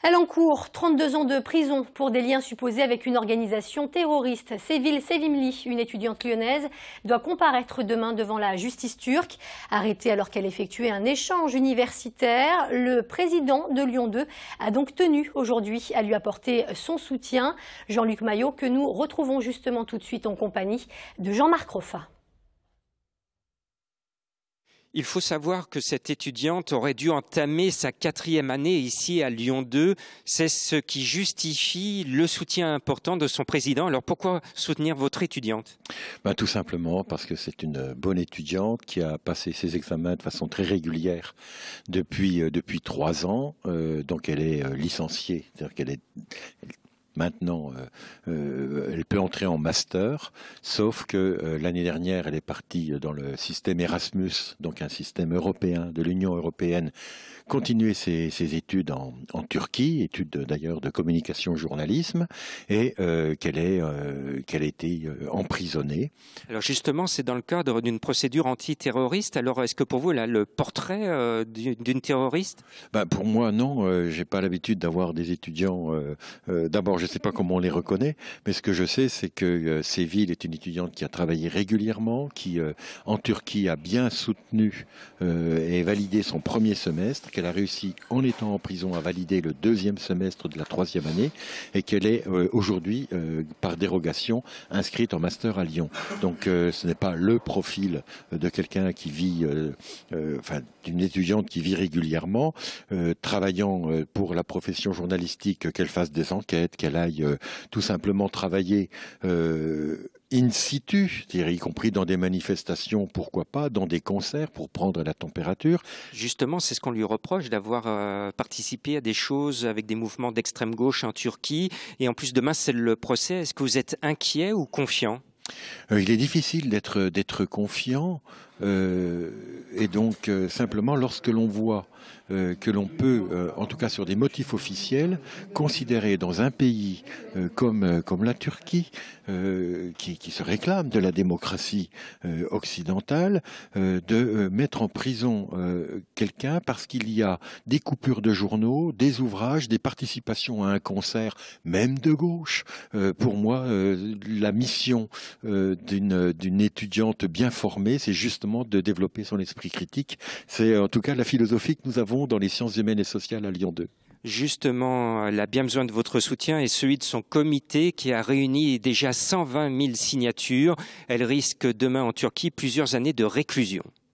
Elle encourt 32 ans de prison pour des liens supposés avec une organisation terroriste. Sevil Sevimli, une étudiante lyonnaise, doit comparaître demain devant la justice turque. Arrêtée alors qu'elle effectuait un échange universitaire, le président de Lyon 2 a donc tenu aujourd'hui à lui apporter son soutien. Jean-Luc Maillot, que nous retrouvons justement tout de suite en compagnie de Jean-Marc Roffa. Il faut savoir que cette étudiante aurait dû entamer sa 4e année ici à Lyon 2. C'est ce qui justifie le soutien important de son président. Alors pourquoi soutenir votre étudiante? Tout simplement parce que c'est une bonne étudiante qui a passé ses examens de façon très régulière depuis 3 ans. Donc elle est licenciée, c'est-à-dire qu'elle est... Maintenant, elle peut entrer en master, sauf que l'année dernière, elle est partie dans le système Erasmus, donc un système européen de l'Union européenne, continuer ses études en Turquie, études d'ailleurs de communication journalisme, et qu'elle a été emprisonnée. Alors justement, c'est dans le cadre d'une procédure antiterroriste. Alors est-ce que pour vous, là, le portrait d'une terroriste? Pour moi, non. J'ai pas l'habitude d'avoir des étudiants. D'abord, je ne sais pas comment on les reconnaît, mais ce que je sais, c'est que Sevil est une étudiante qui a travaillé régulièrement, qui en Turquie a bien soutenu et validé son premier semestre, qu'elle a réussi en étant en prison à valider le 2e semestre de la 3e année, et qu'elle est aujourd'hui, par dérogation, inscrite en master à Lyon. Donc ce n'est pas le profil de quelqu'un qui vit, d'une étudiante qui vit régulièrement, travaillant pour la profession journalistique, qu'elle fasse des enquêtes, qu'elle aille tout simplement travailler in situ, c'est-à-dire y compris dans des manifestations, pourquoi pas, dans des concerts pour prendre la température. Justement, c'est ce qu'on lui reproche, d'avoir participé à des choses avec des mouvements d'extrême gauche en Turquie. Et en plus, demain, c'est le procès. Est-ce que vous êtes inquiet ou confiant? Il est difficile d'être confiant, et donc simplement lorsque l'on voit que l'on peut, en tout cas sur des motifs officiels, considérer dans un pays comme la Turquie, qui se réclame de la démocratie occidentale, de mettre en prison quelqu'un parce qu'il y a des coupures de journaux, des ouvrages, des participations à un concert, même de gauche. Pour moi, la mission d'une étudiante bien formée, c'est justement de développer son esprit critique. C'est en tout cas la philosophie que nous avons dans les sciences humaines et sociales à Lyon 2. Justement, elle a bien besoin de votre soutien et celui de son comité qui a réuni déjà 120 000 signatures. Elle risque demain en Turquie plusieurs années de réclusion.